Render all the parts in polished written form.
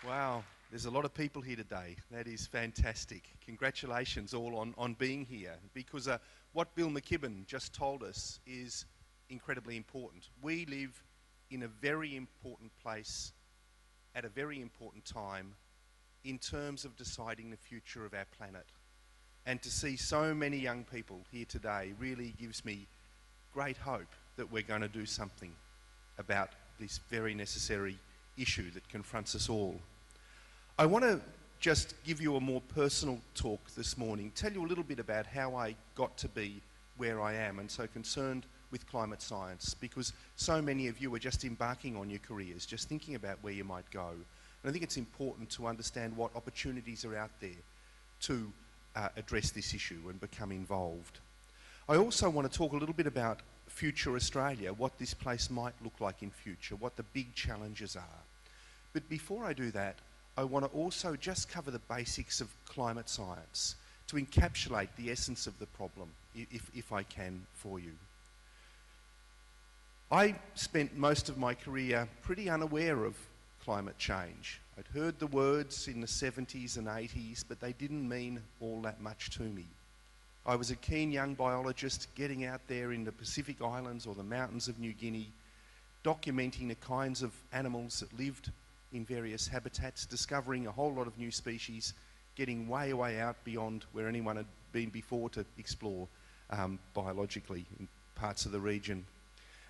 Wow, there's a lot of people here today. That is fantastic. Congratulations all on being here, because what Bill McKibben just told us is incredibly important. We live in a very important place at a very important time in terms of deciding the future of our planet. And to see so many young people here today really gives me great hope that we're going to do something about this very necessary issue that confronts us all. I want to just give you a more personal talk this morning, tell you a little bit about how I got to be where I am and so concerned with climate science, because so many of you are just embarking on your careers, just thinking about where you might go. And I think it's important to understand what opportunities are out there to address this issue and become involved. I also want to talk a little bit about future Australia, what this place might look like in future, what the big challenges are. But before I do that, I want to also just cover the basics of climate science to encapsulate the essence of the problem, if I can, for you. I spent most of my career pretty unaware of climate change. I'd heard the words in the 70s and 80s, but they didn't mean all that much to me. I was a keen young biologist getting out there in the Pacific Islands or the mountains of New Guinea, documenting the kinds of animals that lived in various habitats, discovering a whole lot of new species, getting way, way out beyond where anyone had been before to explore biologically in parts of the region.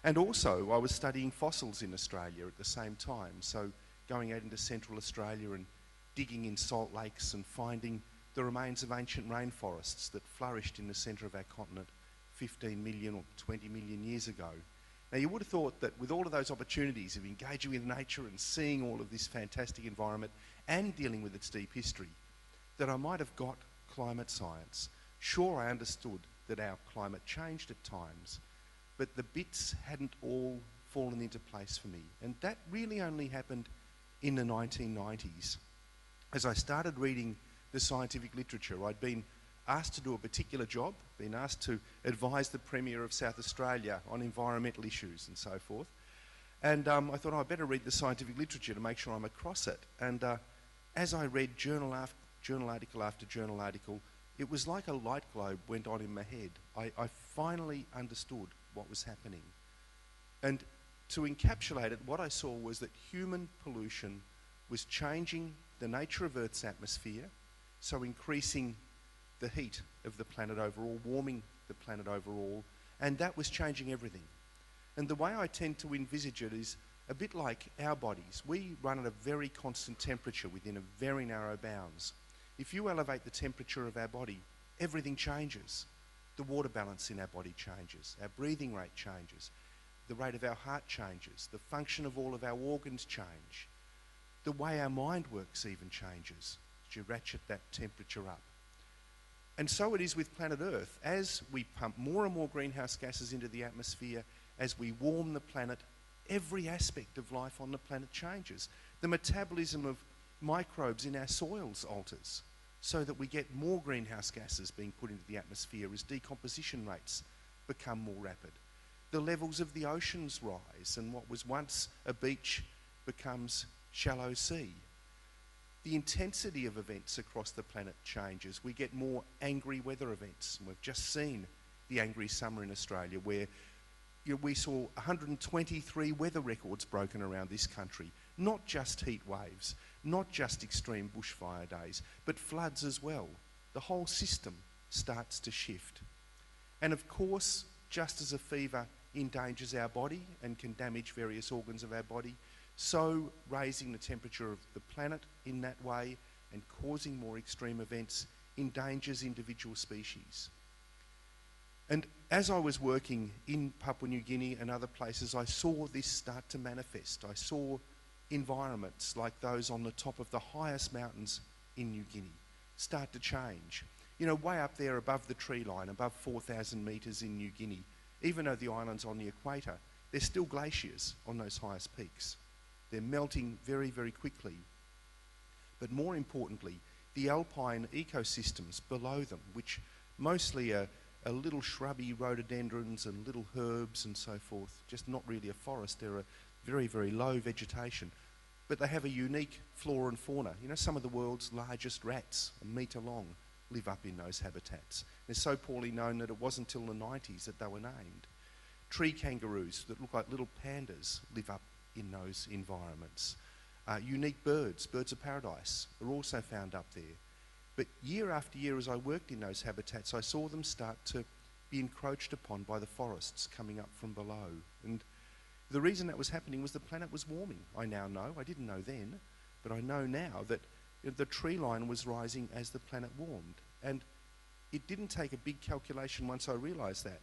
And also, I was studying fossils in Australia at the same time, so going out into central Australia and digging in salt lakes and finding the remains of ancient rainforests that flourished in the centre of our continent 15 million or 20 million years ago. Now, you would have thought that with all of those opportunities of engaging with nature and seeing all of this fantastic environment and dealing with its deep history, that I might have got climate science. Sure, I understood that our climate changed at times, but the bits hadn't all fallen into place for me. And that really only happened in the 1990s. As I started reading the scientific literature, I'd been asked to do a particular job, been asked to advise the Premier of South Australia on environmental issues and so forth. And I thought, I'd better read the scientific literature to make sure I'm across it. And as I read journal article after journal article, it was like a light globe went on in my head. I finally understood what was happening. And to encapsulate it, what I saw was that human pollution was changing the nature of Earth's atmosphere, so increasing the heat of the planet overall, warming the planet overall, and that was changing everything. And the way I tend to envisage it is a bit like our bodies. We run at a very constant temperature within a very narrow bounds. If you elevate the temperature of our body, everything changes. The water balance in our body changes, our breathing rate changes, the rate of our heart changes, the function of all of our organs change. The way our mind works even changes as you ratchet that temperature up. And so it is with planet Earth. As we pump more and more greenhouse gases into the atmosphere, as we warm the planet, every aspect of life on the planet changes. The metabolism of microbes in our soils alters so that we get more greenhouse gases being put into the atmosphere as decomposition rates become more rapid. The levels of the oceans rise, and what was once a beach becomes shallow sea. The intensity of events across the planet changes. We get more angry weather events. We've just seen the angry summer in Australia, where we saw 123 weather records broken around this country. Not just heat waves, not just extreme bushfire days, but floods as well. The whole system starts to shift. And of course, just as a fever endangers our body and can damage various organs of our body, so raising the temperature of the planet in that way and causing more extreme events endangers individual species. And as I was working in Papua New Guinea and other places, I saw this start to manifest. I saw environments like those on the top of the highest mountains in New Guinea start to change. You know, way up there above the tree line, above 4,000 metres in New Guinea, even though the island's on the equator, there's still glaciers on those highest peaks. They're melting very, very quickly. But more importantly, the alpine ecosystems below them, which mostly are little shrubby rhododendrons and little herbs and so forth, just not really a forest, they're a very, very low vegetation. but they have a unique flora and fauna. You know, some of the world's largest rats, a metre long, live up in those habitats. They're so poorly known that it wasn't until the 90s that they were named. Tree kangaroos that look like little pandas live up in those environments. Unique birds, birds of paradise, are also found up there. But year after year, as I worked in those habitats, I saw them start to be encroached upon by the forests coming up from below. And the reason that was happening was the planet was warming. I now know, I didn't know then, but I know now that the tree line was rising as the planet warmed. And it didn't take a big calculation once I realised that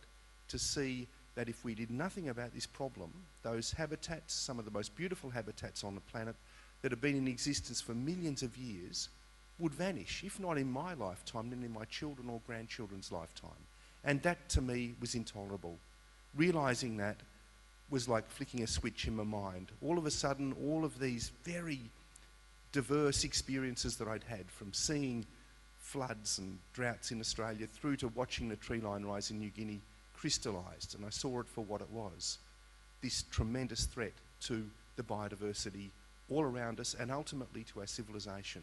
to see that if we did nothing about this problem, those habitats, some of the most beautiful habitats on the planet that have been in existence for millions of years, would vanish, if not in my lifetime, then in my children or grandchildren's lifetime. And that to me was intolerable. Realising that was like flicking a switch in my mind. All of a sudden, all of these very diverse experiences that I'd had, from seeing floods and droughts in Australia through to watching the tree line rise in New Guinea, crystallised, and I saw it for what it was. This tremendous threat to the biodiversity all around us and ultimately to our civilization.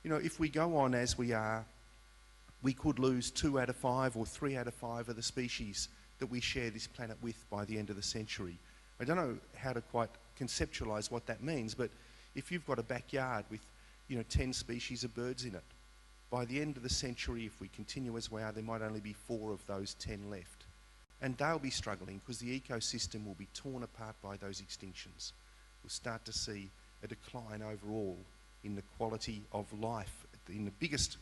You know, if we go on as we are, we could lose 2 out of 5 or 3 out of 5 of the species that we share this planet with by the end of the century. I don't know how to quite conceptualise what that means, but if you've got a backyard with, 10 species of birds in it, by the end of the century, if we continue as we are, there might only be 4 of those 10 left. And they'll be struggling because the ecosystem will be torn apart by those extinctions. We'll start to see a decline overall in the quality of life, in the biggest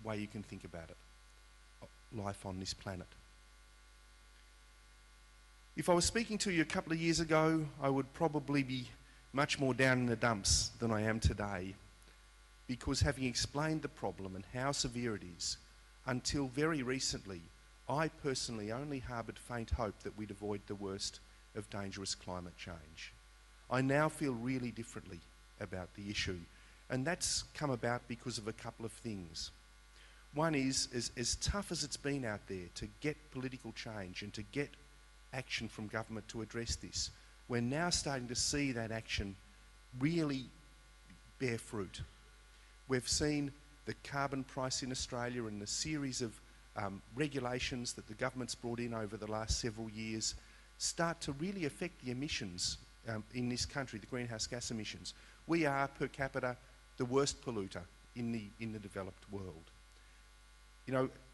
way you can think about it, life on this planet. If I was speaking to you a couple of years ago, I would probably be much more down in the dumps than I am today, because having explained the problem and how severe it is, until very recently, I personally only harboured faint hope that we'd avoid the worst of dangerous climate change. I now feel really differently about the issue, and that's come about because of a couple of things. One is, as tough as it's been out there to get political change and to get action from government to address this, we're now starting to see that action really bear fruit. We've seen the carbon price in Australia and the series of regulations that the government's brought in over the last several years start to really affect the emissions in this country, the greenhouse gas emissions. We are, per capita, the worst polluter in the developed world.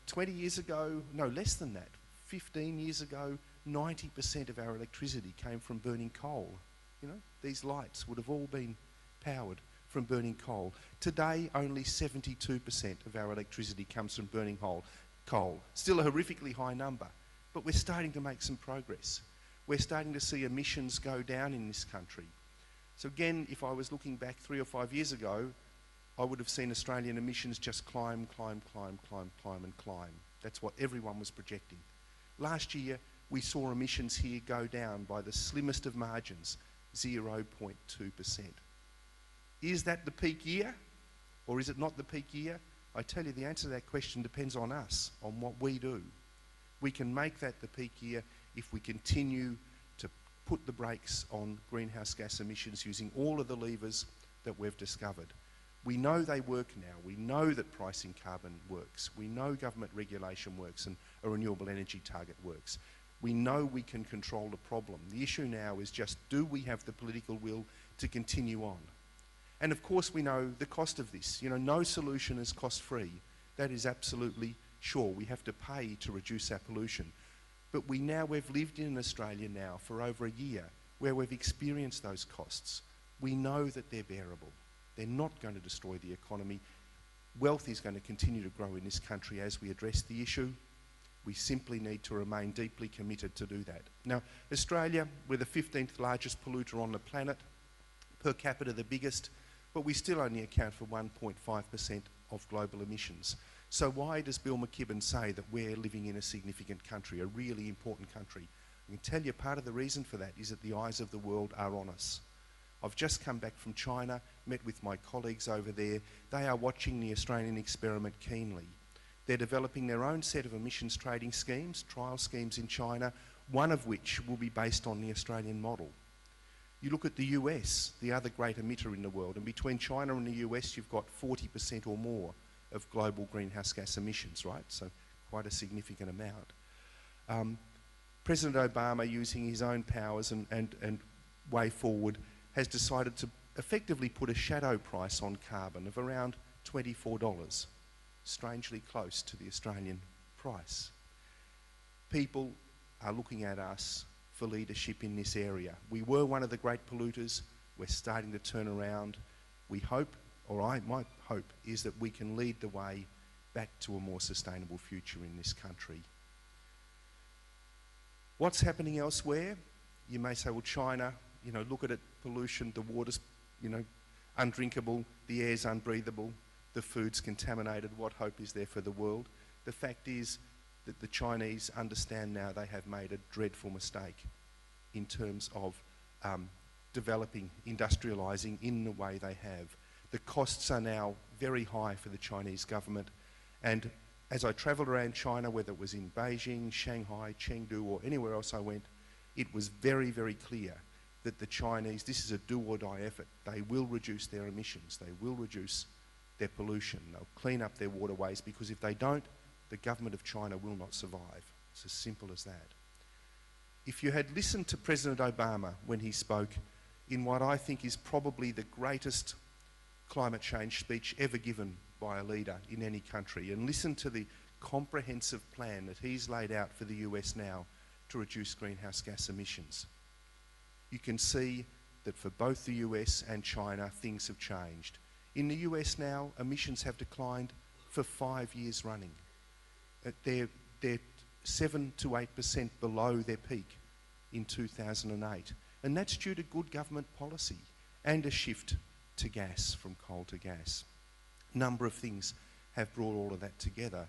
20 years ago, no, less than that, 15 years ago, 90% of our electricity came from burning coal. These lights would have all been powered from burning coal. Today, only 72% of our electricity comes from burning coal. Still a horrifically high number, but we're starting to make some progress. We're starting to see emissions go down in this country. So again, if I was looking back 3 or 5 years ago, I would have seen Australian emissions just climb. That's what everyone was projecting. Last year, we saw emissions here go down by the slimmest of margins, 0.2%. Is that the peak year, or is it not the peak year? I tell you, the answer to that question depends on us, on what we do. We can make that the peak year if we continue to put the brakes on greenhouse gas emissions using all of the levers that we've discovered. We know they work now. We know that pricing carbon works. We know government regulation works and a renewable energy target works. We know we can control the problem. The issue now is just, do we have the political will to continue on? And of course we know the cost of this. No solution is cost-free. That is absolutely sure. We have to pay to reduce our pollution. But we've lived in Australia now for over a year where we've experienced those costs. We know that they're bearable. They're not going to destroy the economy. Wealth is going to continue to grow in this country as we address the issue. We simply need to remain deeply committed to do that. Now, Australia, we're the 15th largest polluter on the planet, per capita the biggest, but we still only account for 1.5% of global emissions. So why does Bill McKibben say that we're living in a significant country, a really important country? I can tell you part of the reason for that is that the eyes of the world are on us. I've just come back from China, met with my colleagues over there. They are watching the Australian experiment keenly. They're developing their own set of emissions trading schemes, trial schemes in China, one of which will be based on the Australian model. You look at the US, the other great emitter in the world, and between China and the US, you've got 40% or more of global greenhouse gas emissions, right? So quite a significant amount. President Obama, using his own powers and way forward, has decided to effectively put a shadow price on carbon of around $24, strangely close to the Australian price. People are looking at us for leadership in this area. We were one of the great polluters. We're starting to turn around. We hope, my hope, is that we can lead the way back to a more sustainable future in this country. What's happening elsewhere? You may say, well, China, look at it, pollution, the water's, undrinkable, the air's unbreathable, the food's contaminated. What hope is there for the world? The fact is that the Chinese understand now they have made a dreadful mistake in terms of developing, industrialising in the way they have. The costs are now very high for the Chinese government, and as I travelled around China, whether it was in Beijing, Shanghai, Chengdu or anywhere else I went, it was very, very clear that the Chinese, this is a do-or-die effort. They will reduce their emissions. They will reduce their pollution. They'll clean up their waterways, because if they don't, the government of China will not survive. It's as simple as that. If you had listened to President Obama when he spoke in what I think is probably the greatest climate change speech ever given by a leader in any country, and listen to the comprehensive plan that he's laid out for the US now to reduce greenhouse gas emissions, you can see that for both the US and China, things have changed. In the US now, emissions have declined for 5 years running. They're 7 to 8% below their peak in 2008. And that's due to good government policy and a shift to gas, from coal to gas. A number of things have brought all of that together.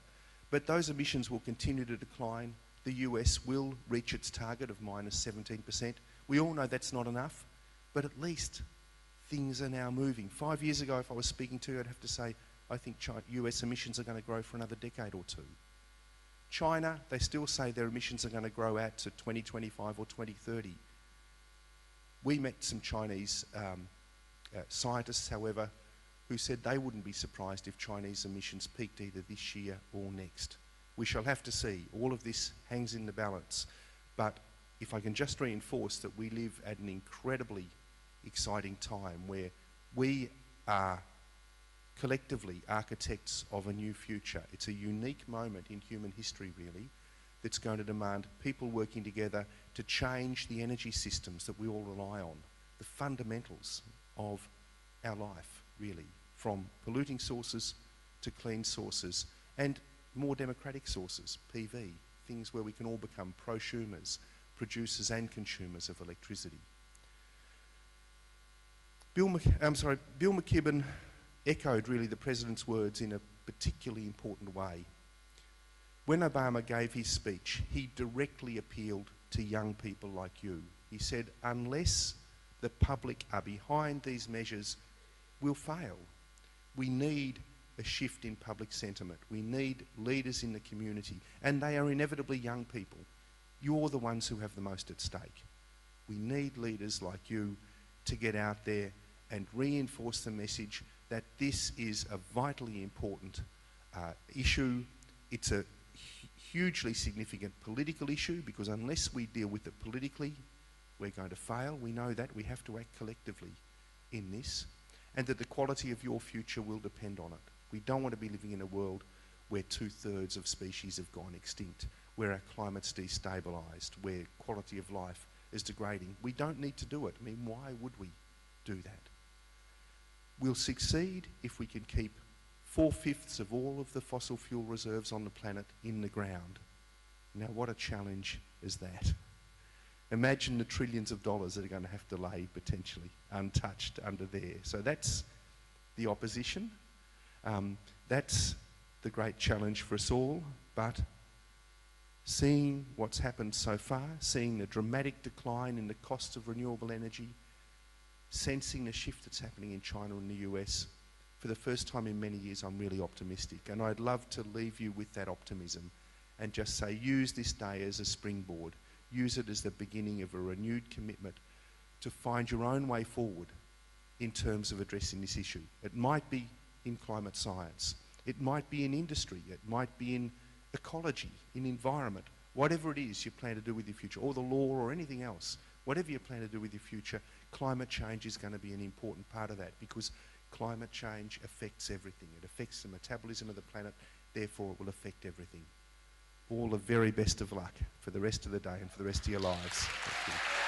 But those emissions will continue to decline. The US will reach its target of minus 17%. We all know that's not enough, but at least things are now moving. 5 years ago, if I was speaking to you, I'd have to say, I think US emissions are going to grow for another decade or two. China, they still say their emissions are going to grow out to 2025 or 2030. We met some Chinese scientists, however, who said they wouldn't be surprised if Chinese emissions peaked either this year or next. We shall have to see. All of this hangs in the balance. But if I can just reinforce that we live at an incredibly exciting time where we are collectively architects of a new future. It's a unique moment in human history, really, that's going to demand people working together to change the energy systems that we all rely on, the fundamentals of our life, really, from polluting sources to clean sources and more democratic sources, PV, things where we can all become prosumers, producers and consumers of electricity. Bill McKibben echoed really the President's words in a particularly important way. When Obama gave his speech, he directly appealed to young people like you. He said, unless the public are behind these measures, we'll fail. We need a shift in public sentiment. We need leaders in the community, and they are inevitably young people. You're the ones who have the most at stake. We need leaders like you to get out there and reinforce the message that this is a vitally important issue. It's a hugely significant political issue, because unless we deal with it politically, we're going to fail. We know that. We have to act collectively in this, and that the quality of your future will depend on it. We don't want to be living in a world where 2/3 of species have gone extinct, where our climate's destabilised, where quality of life is degrading. We don't need to do it. I mean, why would we do that? We'll succeed if we can keep 4/5 of all of the fossil fuel reserves on the planet in the ground. Now, what a challenge is that? Imagine the trillions of dollars that are going to have to lay potentially untouched under there. So that's the opposition. That's the great challenge for us all. But seeing what's happened so far, seeing the dramatic decline in the cost of renewable energy, sensing the shift that's happening in China and the US, for the first time in many years, I'm really optimistic. And I'd love to leave you with that optimism and just say, use this day as a springboard. Use it as the beginning of a renewed commitment to find your own way forward in terms of addressing this issue. It might be in climate science, it might be in industry, it might be in ecology, in environment, whatever it is you plan to do with your future, or the law or anything else, whatever you plan to do with your future, climate change is going to be an important part of that, because climate change affects everything. It affects the metabolism of the planet, therefore it will affect everything. All the very best of luck for the rest of the day and for the rest of your lives. Thank you.